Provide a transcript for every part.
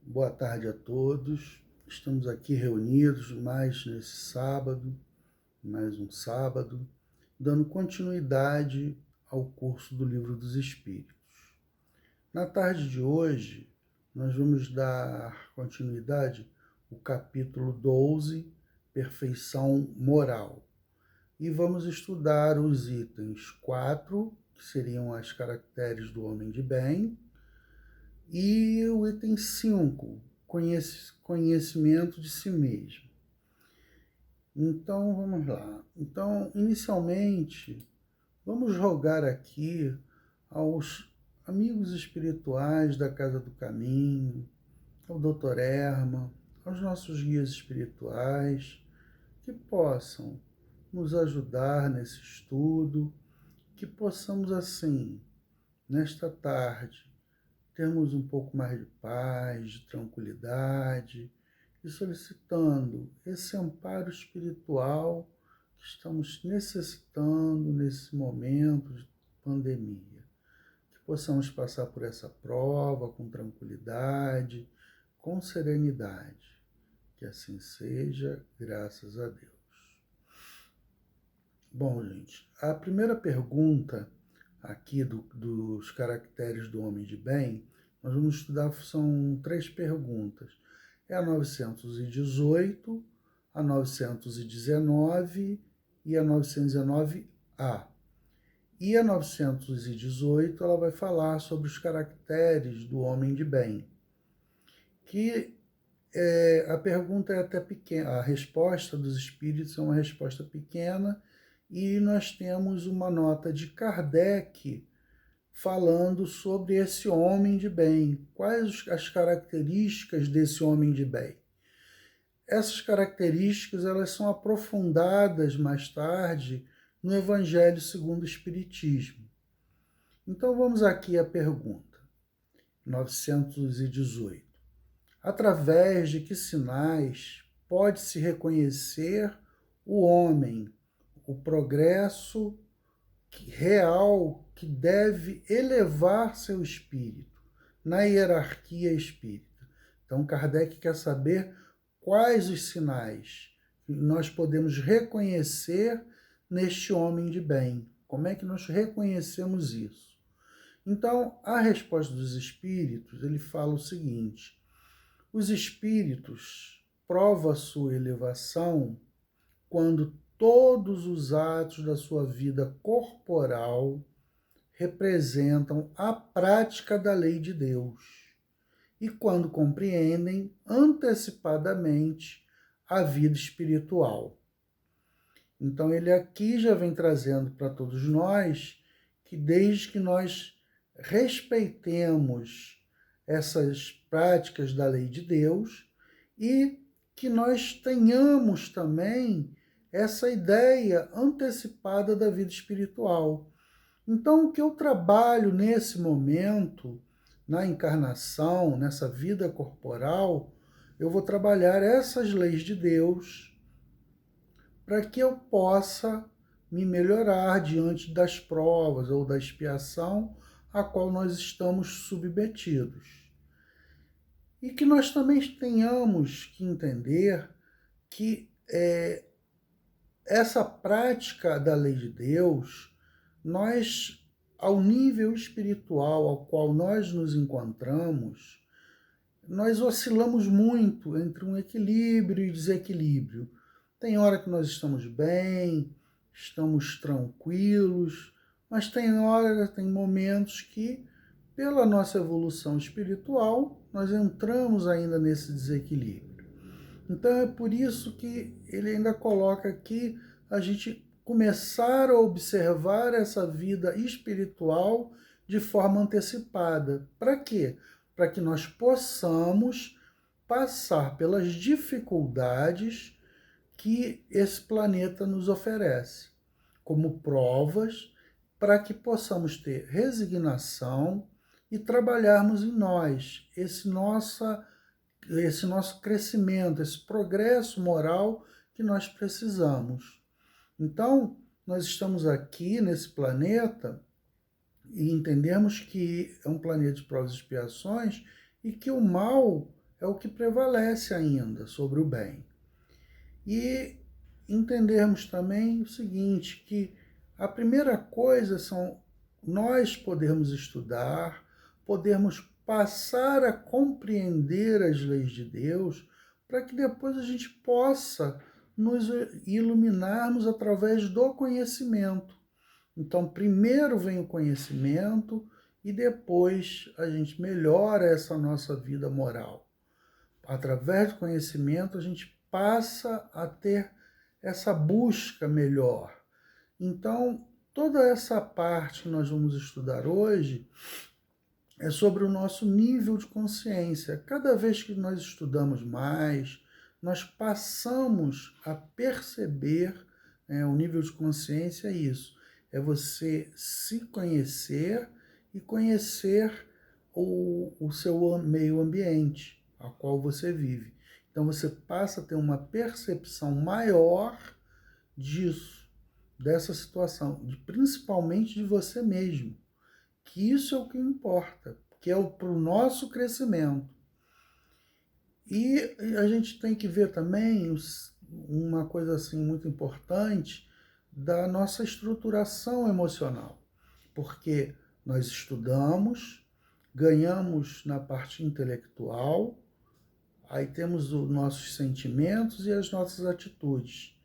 Boa tarde a todos. Estamos aqui reunidos mais nesse sábado, mais um sábado, dando continuidade ao curso do Livro dos Espíritos. Na tarde de hoje, nós vamos dar continuidade ao capítulo 12, Perfeição Moral. E vamos estudar os itens 4, que seriam as caracteres do homem de bem, e o item 5, conhecimento de si mesmo. Então, vamos lá. Então, inicialmente, vamos rogar aqui aos amigos espirituais da Casa do Caminho, ao Dr. Erma, aos nossos guias espirituais, que possam nos ajudar nesse estudo, que possamos, assim, nesta tarde, termos um pouco mais de paz, de tranquilidade, e solicitando esse amparo espiritual que estamos necessitando nesse momento de pandemia. Que possamos passar por essa prova com tranquilidade, com serenidade. Que assim seja, graças a Deus. Bom, gente, a primeira pergunta aqui dos caracteres do homem de bem, nós vamos estudar, são 3 perguntas. É a 918, a 919 e a 919A. E a 918, ela vai falar sobre os caracteres do homem de bem. Que a pergunta é até pequena, a resposta dos espíritos é uma resposta pequena, e nós temos uma nota de Kardec falando sobre esse homem de bem. Quais as características desse homem de bem? Essas características elas são aprofundadas mais tarde no Evangelho segundo o Espiritismo. Então vamos aqui à pergunta 918. Através de que sinais pode-se reconhecer o homem, o progresso real que deve elevar seu espírito na hierarquia espírita? Então, Kardec quer saber quais os sinais que nós podemos reconhecer neste homem de bem. Como é que nós reconhecemos isso? Então, a resposta dos espíritos, ele fala o seguinte: os espíritos provam a sua elevação quando todos os atos da sua vida corporal representam a prática da lei de Deus e quando compreendem antecipadamente a vida espiritual. Então, ele aqui já vem trazendo para todos nós que desde que nós respeitemos essas práticas da lei de Deus e que nós tenhamos também essa ideia antecipada da vida espiritual. Então, o que eu trabalho nesse momento, na encarnação, nessa vida corporal, eu vou trabalhar essas leis de Deus para que eu possa me melhorar diante das provas ou da expiação a qual nós estamos submetidos. E que nós também tenhamos que entender que essa prática da lei de Deus, nós, ao nível espiritual ao qual nós nos encontramos, nós oscilamos muito entre um equilíbrio e desequilíbrio. Tem hora que nós estamos bem, estamos tranquilos, mas tem hora, tem momentos que, pela nossa evolução espiritual, nós entramos ainda nesse desequilíbrio. Então é por isso que ele ainda coloca aqui a gente começar a observar essa vida espiritual de forma antecipada. Para quê? Para que nós possamos passar pelas dificuldades que esse planeta nos oferece, como provas, para que possamos ter resignação e trabalharmos em nós esse nosso crescimento, esse progresso moral que nós precisamos. Então, nós estamos aqui nesse planeta e entendemos que é um planeta de provas e expiações e que o mal é o que prevalece ainda sobre o bem. E entendermos também o seguinte, que a primeira coisa são nós podermos estudar, podermos passar a compreender as leis de Deus, para que depois a gente possa nos iluminarmos através do conhecimento. Então, primeiro vem o conhecimento e depois a gente melhora essa nossa vida moral. Através do conhecimento, a gente passa a ter essa busca melhor. Então, toda essa parte que nós vamos estudar hoje é sobre o nosso nível de consciência. Cada vez que nós estudamos mais, nós passamos a perceber, o nível de consciência é isso, é você se conhecer e conhecer o seu meio ambiente, a qual você vive. Então você passa a ter uma percepção maior disso, dessa situação, principalmente de você mesmo, que isso é o que importa, que é para o nosso crescimento. E a gente tem que ver também uma coisa assim muito importante da nossa estruturação emocional, porque nós estudamos, ganhamos na parte intelectual, aí temos os nossos sentimentos e as nossas atitudes.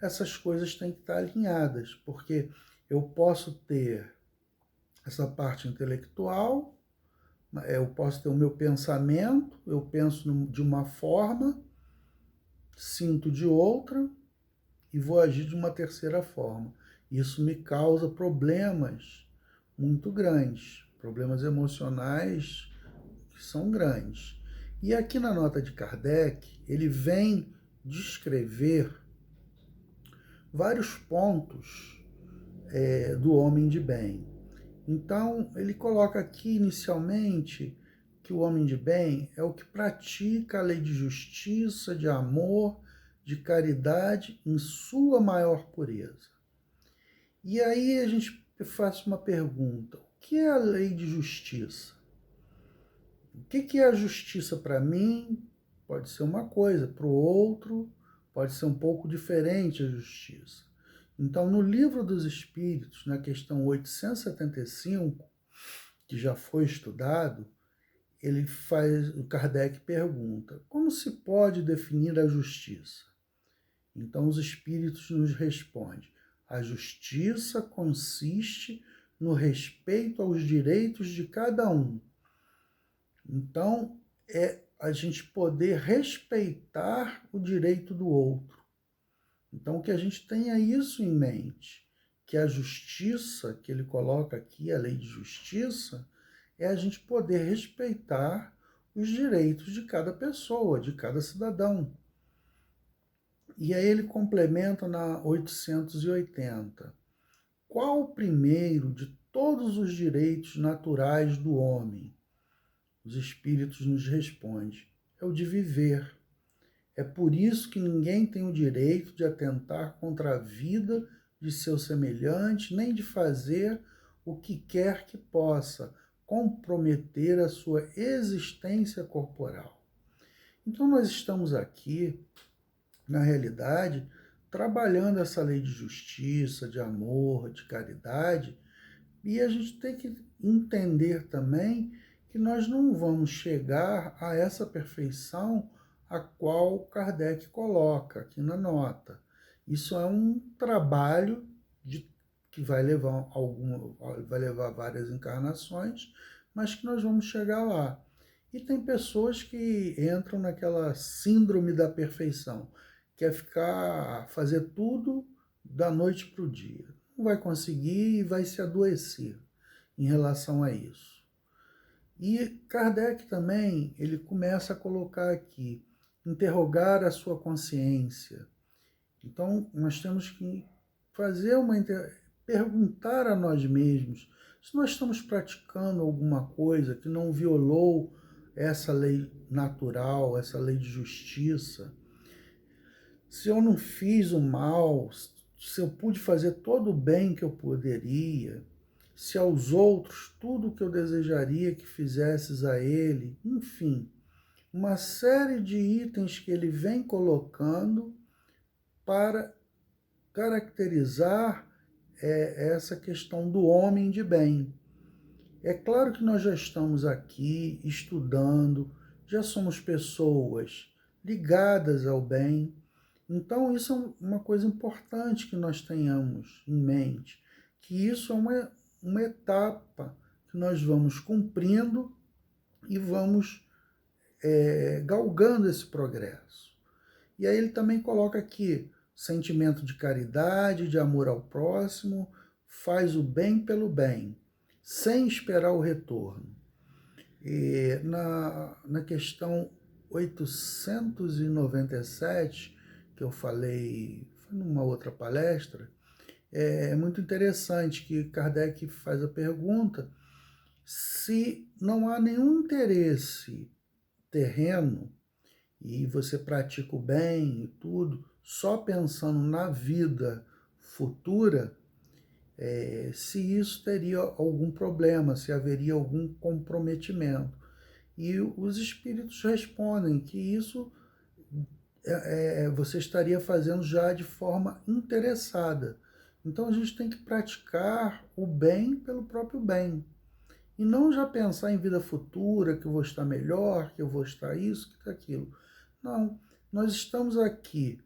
Essas coisas têm que estar alinhadas, porque eu posso ter essa parte intelectual, eu posso ter o meu pensamento, eu penso de uma forma, sinto de outra e vou agir de uma terceira forma. Isso me causa problemas muito grandes, problemas emocionais que são grandes. E aqui na nota de Kardec, ele vem descrever vários pontos do homem de bem. Então, ele coloca aqui inicialmente que o homem de bem é o que pratica a lei de justiça, de amor, de caridade em sua maior pureza. E aí a gente faz uma pergunta: o que é a lei de justiça? O que é a justiça para mim? Pode ser uma coisa, para o outro pode ser um pouco diferente a justiça. Então, no Livro dos Espíritos, na questão 875, que já foi estudado, o Kardec pergunta: como se pode definir a justiça? Então, os Espíritos nos respondem: a justiça consiste no respeito aos direitos de cada um. Então, é a gente poder respeitar o direito do outro. Então, que a gente tenha isso em mente, que a justiça que ele coloca aqui, a lei de justiça, é a gente poder respeitar os direitos de cada pessoa, de cada cidadão. E aí ele complementa na 880. Qual o primeiro de todos os direitos naturais do homem? Os espíritos nos respondem: é o de viver. É por isso que ninguém tem o direito de atentar contra a vida de seu semelhante, nem de fazer o que quer que possa comprometer a sua existência corporal. Então nós estamos aqui, na realidade, trabalhando essa lei de justiça, de amor, de caridade, e a gente tem que entender também que nós não vamos chegar a essa perfeição a qual Kardec coloca aqui na nota. Isso é um trabalho que vai levar várias encarnações, mas que nós vamos chegar lá. E tem pessoas que entram naquela síndrome da perfeição, que é fazer tudo da noite para o dia. Não vai conseguir e vai se adoecer em relação a isso. E Kardec também, ele começa a colocar aqui, interrogar a sua consciência. Então, nós temos que perguntar a nós mesmos se nós estamos praticando alguma coisa que não violou essa lei natural, essa lei de justiça. Se eu não fiz o mal, se eu pude fazer todo o bem que eu poderia, se aos outros tudo que eu desejaria que fizesses a ele, enfim, uma série de itens que ele vem colocando para caracterizar essa questão do homem de bem. É claro que nós já estamos aqui estudando, já somos pessoas ligadas ao bem, então isso é uma coisa importante que nós tenhamos em mente, que isso é uma etapa que nós vamos cumprindo e vamos galgando esse progresso. E aí ele também coloca aqui sentimento de caridade, de amor ao próximo, faz o bem pelo bem, sem esperar o retorno. E na questão 897, que eu falei, foi numa outra palestra, é muito interessante que Kardec faz a pergunta se não há nenhum interesse terreno e você pratica o bem e tudo, só pensando na vida futura, se isso teria algum problema, se haveria algum comprometimento. E os espíritos respondem que isso você estaria fazendo já de forma interessada. Então a gente tem que praticar o bem pelo próprio bem. E não já pensar em vida futura, que eu vou estar melhor, que eu vou estar isso, que aquilo. Não, nós estamos aqui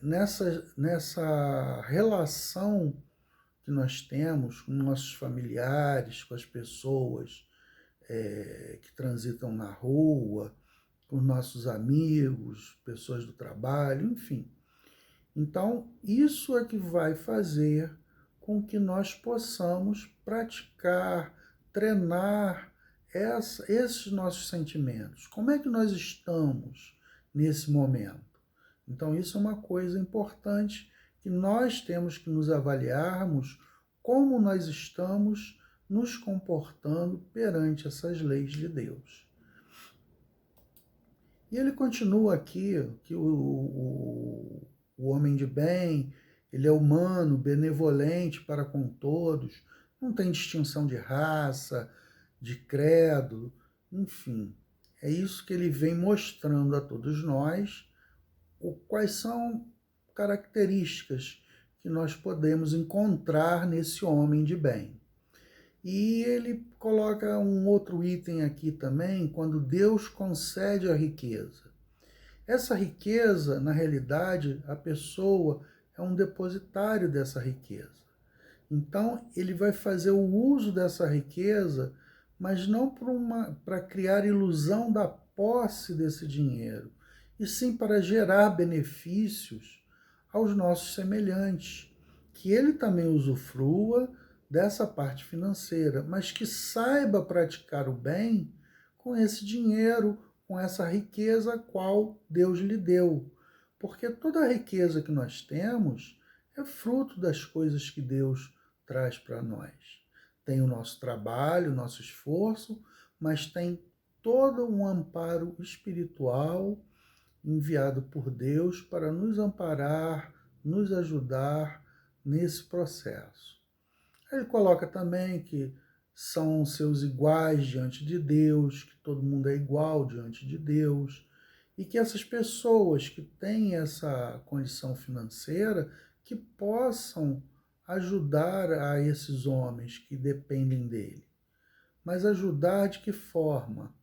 nessa relação que nós temos com nossos familiares, com as pessoas que transitam na rua, com nossos amigos, pessoas do trabalho, enfim. Então, isso é que vai fazer com que nós possamos praticar, treinar esses nossos sentimentos. Como é que nós estamos nesse momento? Então, isso é uma coisa importante que nós temos que nos avaliarmos como nós estamos nos comportando perante essas leis de Deus. E ele continua aqui que o homem de bem, ele é humano, benevolente para com todos, não tem distinção de raça, de credo, enfim. É isso que ele vem mostrando a todos nós, quais são características que nós podemos encontrar nesse homem de bem. E ele coloca um outro item aqui também, quando Deus concede a riqueza. Essa riqueza, na realidade, a pessoa é um depositário dessa riqueza. Então, ele vai fazer o uso dessa riqueza, mas não para criar ilusão da posse desse dinheiro, e sim para gerar benefícios aos nossos semelhantes, que ele também usufrua dessa parte financeira, mas que saiba praticar o bem com esse dinheiro, com essa riqueza a qual Deus lhe deu. Porque toda a riqueza que nós temos é fruto das coisas que Deus traz para nós. Tem o nosso trabalho, o nosso esforço, mas tem todo um amparo espiritual enviado por Deus para nos amparar, nos ajudar nesse processo. Ele coloca também que são seus iguais diante de Deus, que todo mundo é igual diante de Deus, e que essas pessoas que têm essa condição financeira, que possam ajudar a esses homens que dependem dele. Mas ajudar de que forma?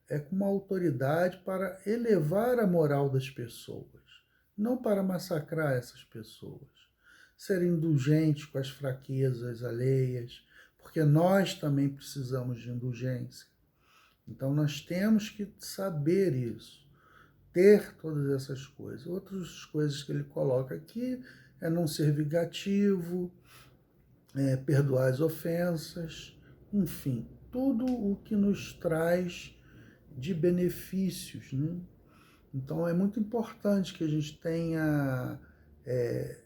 É com uma autoridade para elevar a moral das pessoas, não para massacrar essas pessoas. Ser indulgente com as fraquezas alheias, porque nós também precisamos de indulgência. Então nós temos que saber isso, ter todas essas coisas. Outras coisas que ele coloca aqui é não ser vingativo, perdoar as ofensas, enfim, tudo o que nos traz de benefícios, né? Então é muito importante que a gente tenha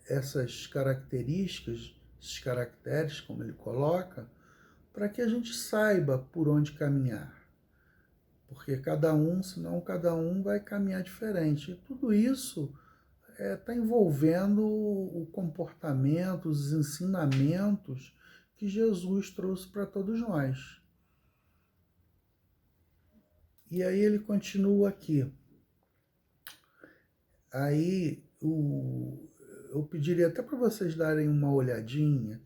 essas características, esses caracteres, como ele coloca, para que a gente saiba por onde caminhar. Porque senão cada um vai caminhar diferente. E tudo isso está envolvendo o comportamento, os ensinamentos que Jesus trouxe para todos nós. E aí ele continua aqui. Aí eu pediria até para vocês darem uma olhadinha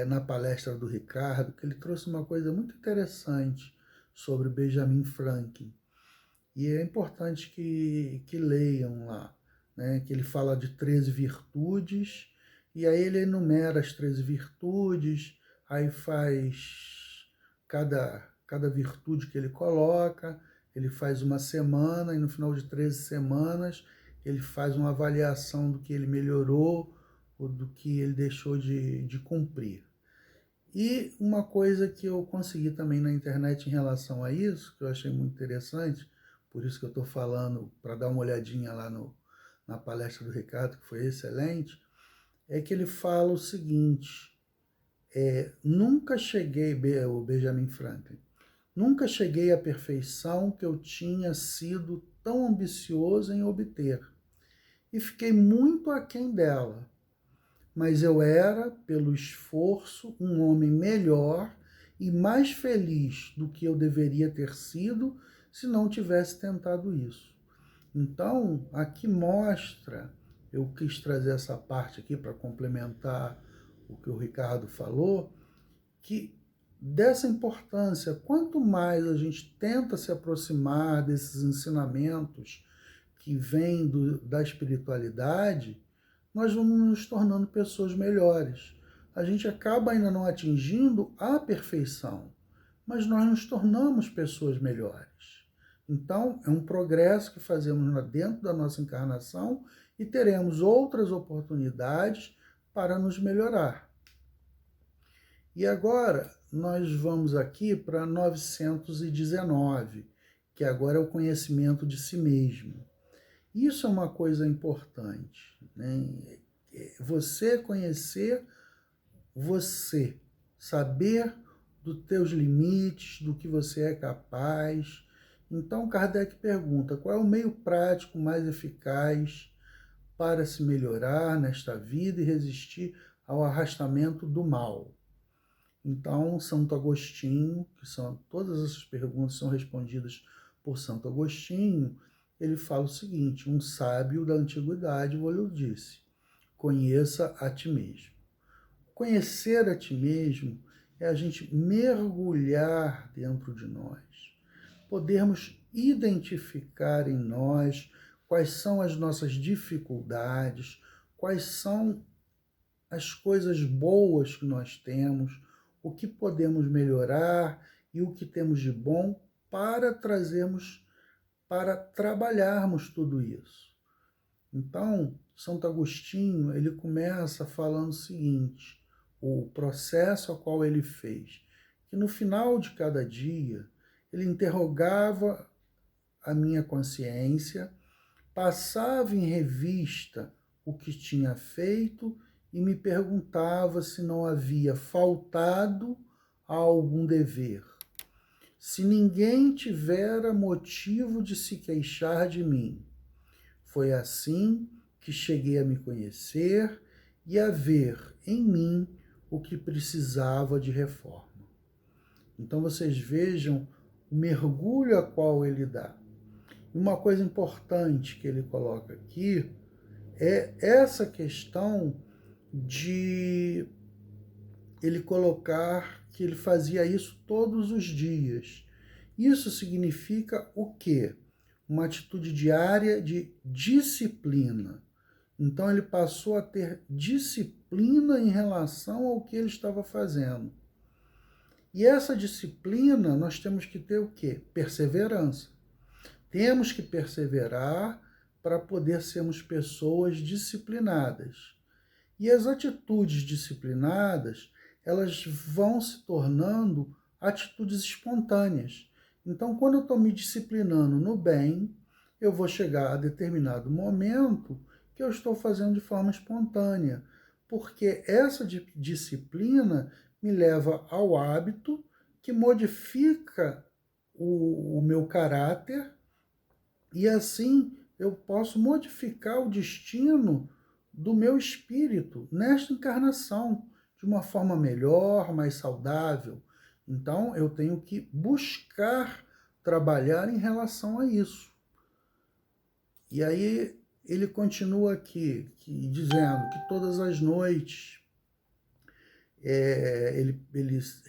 na palestra do Ricardo, que ele trouxe uma coisa muito interessante sobre Benjamin Franklin. E é importante que leiam lá, né? Que ele fala de 13 virtudes, e aí ele enumera as 13 virtudes, aí faz cada virtude que ele coloca, ele faz uma semana, e no final de 13 semanas ele faz uma avaliação do que ele melhorou ou do que ele deixou de cumprir. E uma coisa que eu consegui também na internet em relação a isso, que eu achei muito interessante, por isso que eu estou falando, para dar uma olhadinha lá na palestra do Ricardo, que foi excelente, é que ele fala o seguinte, nunca cheguei, o Benjamin Franklin, nunca cheguei à perfeição que eu tinha sido tão ambicioso em obter, e fiquei muito aquém dela. Mas eu era, pelo esforço, um homem melhor e mais feliz do que eu deveria ter sido se não tivesse tentado isso. Então, aqui mostra, eu quis trazer essa parte aqui para complementar o que o Ricardo falou, que dessa importância, quanto mais a gente tenta se aproximar desses ensinamentos que vêm da espiritualidade, nós vamos nos tornando pessoas melhores. A gente acaba ainda não atingindo a perfeição, mas nós nos tornamos pessoas melhores. Então, é um progresso que fazemos dentro da nossa encarnação e teremos outras oportunidades para nos melhorar. E agora, nós vamos aqui para 919, que agora é o conhecimento de si mesmo. Isso é uma coisa importante, né? Você conhecer você, saber dos teus limites, do que você é capaz. Então, Kardec pergunta, qual é o meio prático mais eficaz para se melhorar nesta vida e resistir ao arrastamento do mal? Então, Santo Agostinho, todas essas perguntas são respondidas por Santo Agostinho, ele fala o seguinte, um sábio da antiguidade lhe disse, conheça a ti mesmo. Conhecer a ti mesmo é a gente mergulhar dentro de nós, podermos identificar em nós quais são as nossas dificuldades, quais são as coisas boas que nós temos, o que podemos melhorar e o que temos de bom para trabalharmos tudo isso. Então, Santo Agostinho, ele começa falando o seguinte, o processo ao qual ele fez, que no final de cada dia, ele interrogava a minha consciência, passava em revista o que tinha feito e me perguntava se não havia faltado a algum dever. Se ninguém tivera motivo de se queixar de mim. Foi assim que cheguei a me conhecer e a ver em mim o que precisava de reforma. Então vocês vejam o mergulho a qual ele dá. Uma coisa importante que ele coloca aqui é essa questão de ele colocar que ele fazia isso todos os dias. Isso significa o quê? Uma atitude diária de disciplina. Então ele passou a ter disciplina em relação ao que ele estava fazendo. E essa disciplina nós temos que ter o quê? Perseverança. Temos que perseverar para poder sermos pessoas disciplinadas. E as atitudes disciplinadas, elas vão se tornando atitudes espontâneas. Então, quando eu estou me disciplinando no bem, eu vou chegar a determinado momento que eu estou fazendo de forma espontânea, porque essa disciplina me leva ao hábito que modifica o meu caráter e assim eu posso modificar o destino do meu espírito nesta encarnação de uma forma melhor, mais saudável. Então eu tenho que buscar trabalhar em relação a isso. E aí ele continua aqui dizendo que todas as noites ele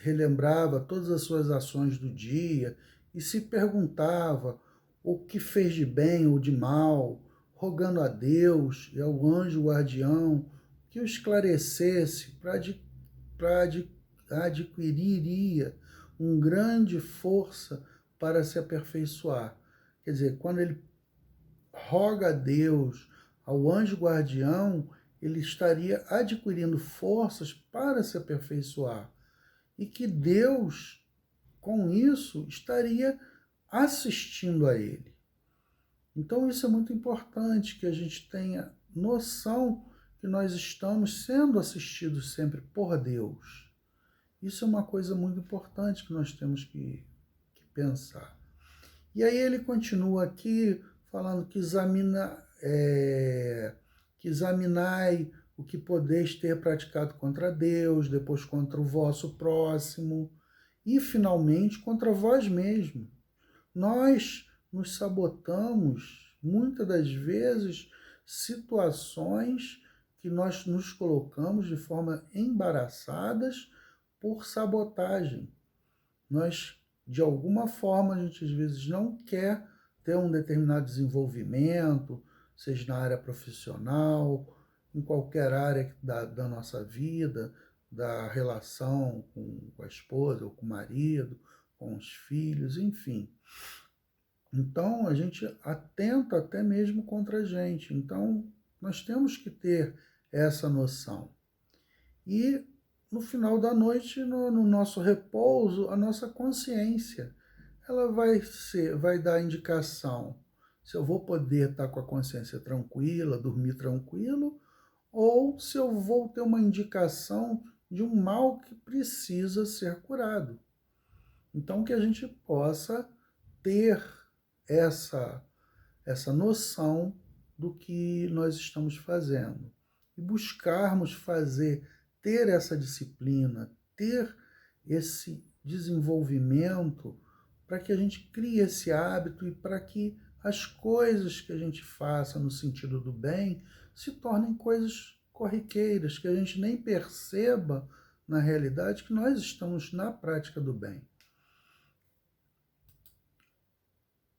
relembrava todas as suas ações do dia e se perguntava o que fez de bem ou de mal, rogando a Deus e ao anjo guardião que o esclarecesse para adquiriria uma grande força para se aperfeiçoar. Quer dizer, quando ele roga a Deus, ao anjo guardião, ele estaria adquirindo forças para se aperfeiçoar. E que Deus, com isso, estaria assistindo a ele. Então, isso é muito importante, que a gente tenha noção que nós estamos sendo assistidos sempre por Deus. Isso é uma coisa muito importante que nós temos que pensar. E aí ele continua aqui falando que examinai o que podeis ter praticado contra Deus, depois contra o vosso próximo e, finalmente, contra vós mesmo. Nós nos sabotamos, muitas das vezes, situações que nós nos colocamos de forma embaraçadas por sabotagem. Nós, de alguma forma, a gente às vezes não quer ter um determinado desenvolvimento, seja na área profissional, em qualquer área da nossa vida, da relação com a esposa ou com o marido, com os filhos, enfim. Então, a gente atenta até mesmo contra a gente. Então, nós temos que ter essa noção. E no final da noite, no nosso repouso, a nossa consciência, ela vai dar indicação se eu vou poder estar com a consciência tranquila, dormir tranquilo, ou se eu vou ter uma indicação de um mal que precisa ser curado. Então, que a gente possa ter essa noção do que nós estamos fazendo e buscarmos ter essa disciplina, ter esse desenvolvimento para que a gente crie esse hábito e para que as coisas que a gente faça no sentido do bem se tornem coisas corriqueiras, que a gente nem perceba na realidade que nós estamos na prática do bem.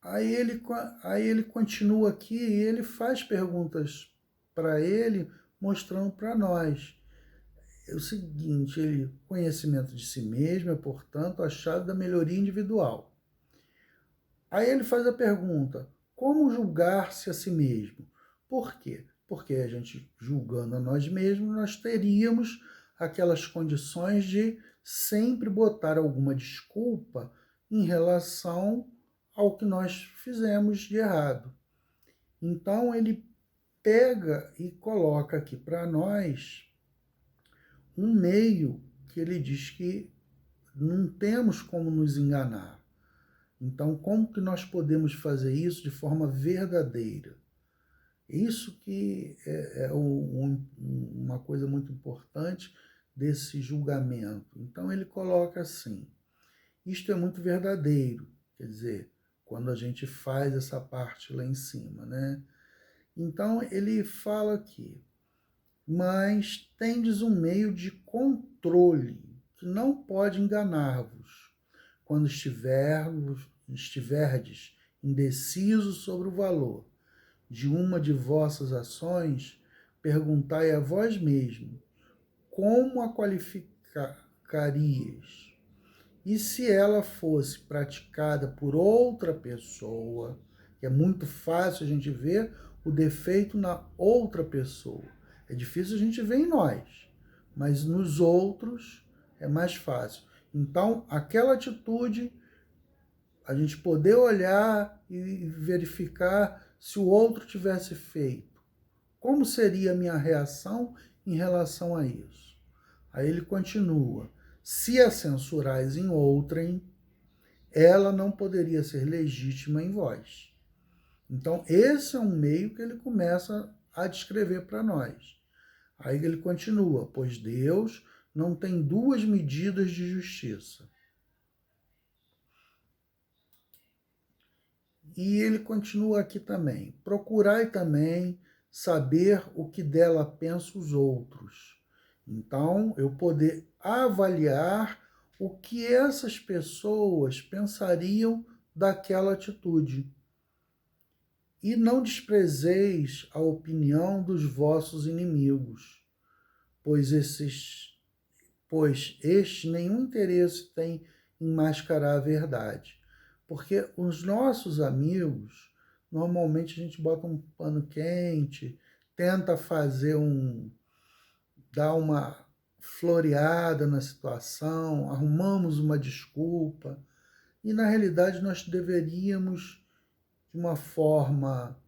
Aí ele continua aqui e ele faz perguntas para ele, mostrando para nós. É o seguinte, conhecimento de si mesmo é, portanto, a chave da melhoria individual. Aí ele faz a pergunta, como julgar-se a si mesmo? Por quê? Porque a gente, julgando a nós mesmos, nós teríamos aquelas condições de sempre botar alguma desculpa em relação ao que nós fizemos de errado. Então, ele pega e coloca aqui para nós um meio que ele diz que não temos como nos enganar. Então, como que nós podemos fazer isso de forma verdadeira? Isso que é uma coisa muito importante desse julgamento. Então, ele coloca assim, isto é muito verdadeiro, quer dizer, quando a gente faz essa parte lá em cima, né? Então, ele fala aqui, mas tendes um meio de controle que não pode enganar-vos. Quando estiverdes indecisos sobre o valor de uma de vossas ações, perguntai a vós mesmos, como a qualificarias? E se ela fosse praticada por outra pessoa, que é muito fácil a gente ver o defeito na outra pessoa. É difícil a gente ver em nós, mas nos outros é mais fácil. Então, aquela atitude, a gente poder olhar e verificar se o outro tivesse feito. Como seria a minha reação em relação a isso? Aí ele continua. Se a censurais em outrem, ela não poderia ser legítima em vós. Então, esse é um meio que ele começa a descrever para nós. Aí ele continua, pois Deus não tem duas medidas de justiça. E ele continua aqui também. Procurai também saber o que dela pensam os outros. Então, eu poder avaliar o que essas pessoas pensariam daquela atitude. E não desprezeis a opinião dos vossos inimigos, pois este nenhum interesse tem em mascarar a verdade. Porque os nossos amigos, normalmente a gente bota um pano quente, tenta dar uma floreada na situação, arrumamos uma desculpa, e na realidade nós deveríamos, de uma forma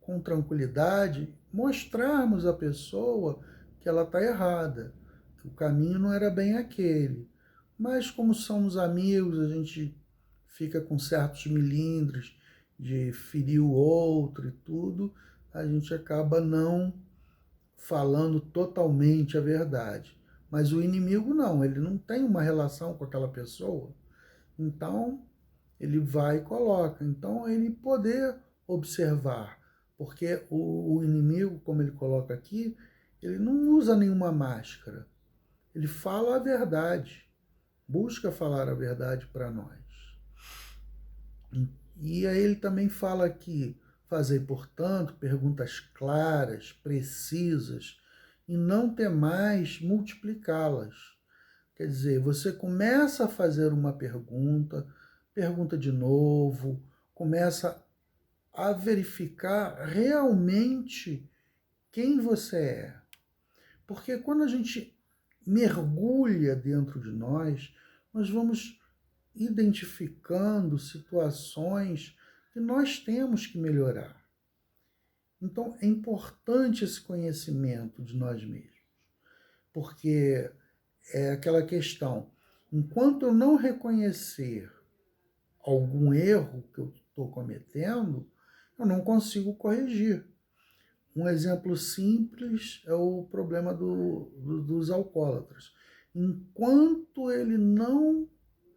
com tranquilidade, mostrarmos à pessoa que ela está errada, que o caminho não era bem aquele. Mas como somos amigos, a gente fica com certos milindres de ferir o outro e tudo, a gente acaba não falando totalmente a verdade. Mas o inimigo não, ele não tem uma relação com aquela pessoa, então ele vai e coloca. Então ele poder observar, porque o inimigo, como ele coloca aqui, ele não usa nenhuma máscara, ele fala a verdade, busca falar a verdade para nós. E aí ele também fala aqui, fazei, portanto, perguntas claras, precisas, e não temais multiplicá-las. Quer dizer, você começa a fazer uma pergunta, pergunta de novo, começa a verificar realmente quem você é. Porque quando a gente mergulha dentro de nós, nós vamos identificando situações que nós temos que melhorar. Então, é importante esse conhecimento de nós mesmos, porque é aquela questão, enquanto eu não reconhecer algum erro que eu estou cometendo, eu não consigo corrigir. Um exemplo simples é o problema dos alcoólatras. Enquanto ele não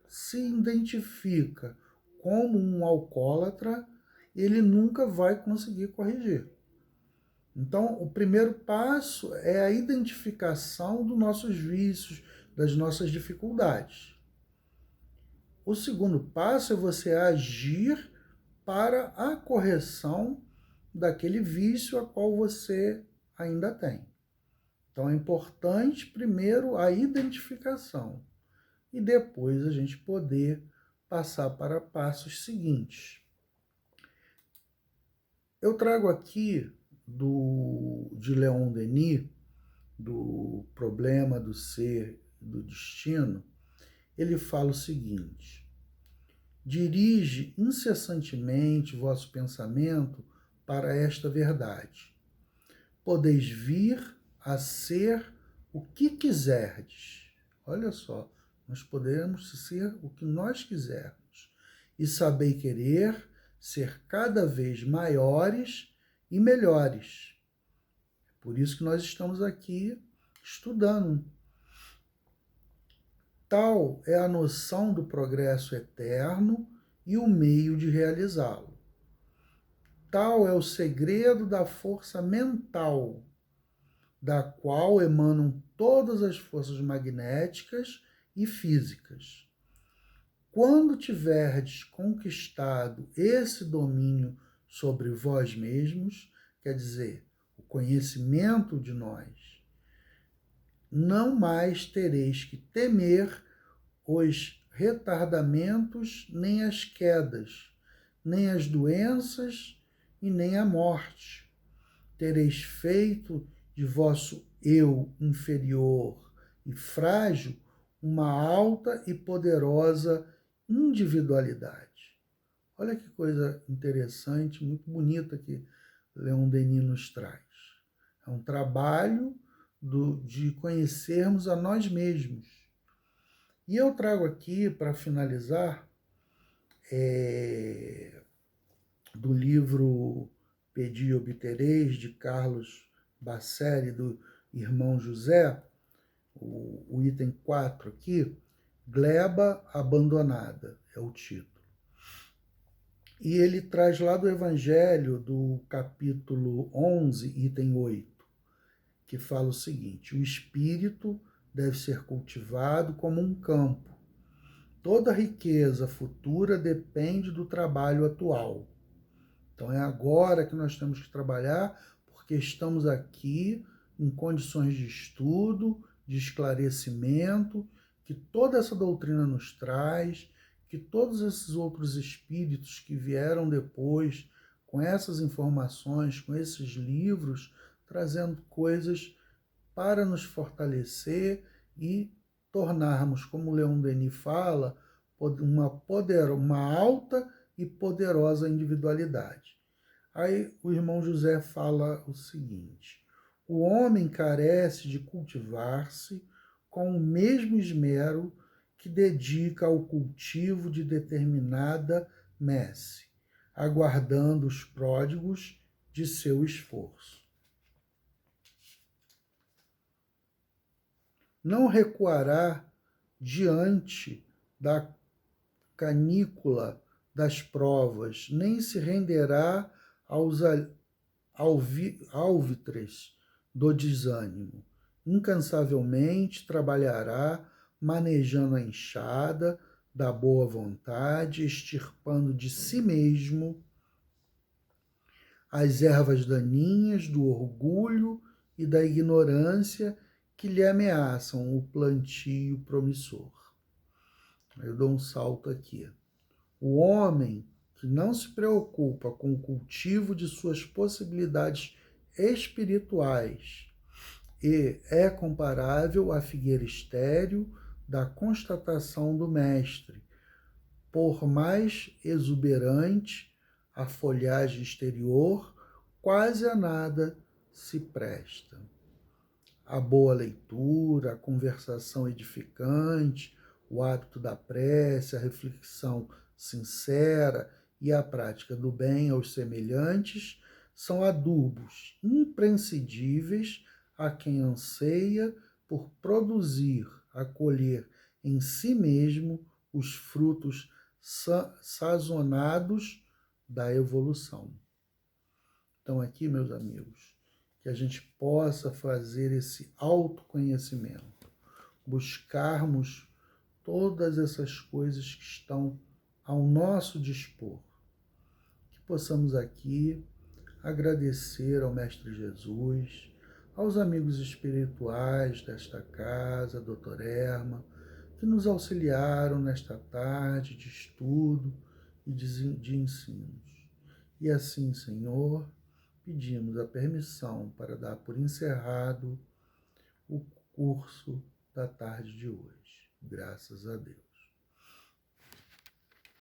se identifica como um alcoólatra, ele nunca vai conseguir corrigir. Então, o primeiro passo é a identificação dos nossos vícios, das nossas dificuldades. O segundo passo é você agir para a correção daquele vício a qual você ainda tem. Então é importante primeiro a identificação e depois a gente poder passar para passos seguintes. Eu trago aqui de Leon Denis, do problema do ser, do destino, ele fala o seguinte: dirige incessantemente vosso pensamento para esta verdade. Podeis vir a ser o que quiserdes. Olha só, nós podemos ser o que nós quisermos. E sabei querer ser cada vez maiores e melhores. Por isso que nós estamos aqui estudando. Tal é a noção do progresso eterno e o meio de realizá-lo. Tal é o segredo da força mental, da qual emanam todas as forças magnéticas e físicas. Quando tiverdes conquistado esse domínio sobre vós mesmos, quer dizer, o conhecimento de nós, não mais tereis que temer os retardamentos, nem as quedas, nem as doenças e nem a morte. Tereis feito de vosso eu inferior e frágil uma alta e poderosa individualidade. Olha que coisa interessante, muito bonita que Leon Denis nos traz. É um trabalho de conhecermos a nós mesmos. E eu trago aqui, para finalizar, do livro Pedi e Obtereis, de Carlos Bacelli, do irmão José, o item 4 aqui, Gleba Abandonada, é o título. E ele traz lá do Evangelho, do capítulo 11, item 8, que fala o seguinte: o espírito deve ser cultivado como um campo. Toda riqueza futura depende do trabalho atual. Então é agora que nós temos que trabalhar, porque estamos aqui em condições de estudo, de esclarecimento, que toda essa doutrina nos traz, que todos esses outros espíritos que vieram depois, com essas informações, com esses livros, trazendo coisas para nos fortalecer e tornarmos, como Leon Denis fala, uma alta e poderosa individualidade. Aí o irmão José fala o seguinte: o homem carece de cultivar-se com o mesmo esmero que dedica ao cultivo de determinada messe, aguardando os pródigos de seu esforço. Não recuará diante da canícula das provas, nem se renderá aos alvitres do desânimo. Incansavelmente trabalhará, manejando a enxada da boa vontade, extirpando de si mesmo as ervas daninhas do orgulho e da ignorância que lhe ameaçam o plantio promissor. Eu dou um salto aqui. O homem que não se preocupa com o cultivo de suas possibilidades espirituais e é comparável à figueira estéril da constatação do mestre. Por mais exuberante a folhagem exterior, quase a nada se presta. A boa leitura, a conversação edificante, o hábito da prece, a reflexão sincera e a prática do bem aos semelhantes são adubos imprescindíveis a quem anseia por produzir, acolher em si mesmo os frutos sazonados da evolução. Então aqui, meus amigos, que a gente possa fazer esse autoconhecimento, buscarmos todas essas coisas que estão ao nosso dispor, que possamos aqui agradecer ao Mestre Jesus, aos amigos espirituais desta casa, Dr. Erma, que nos auxiliaram nesta tarde de estudo e de ensinos. E assim, Senhor, pedimos a permissão para dar por encerrado o curso da tarde de hoje. Graças a Deus.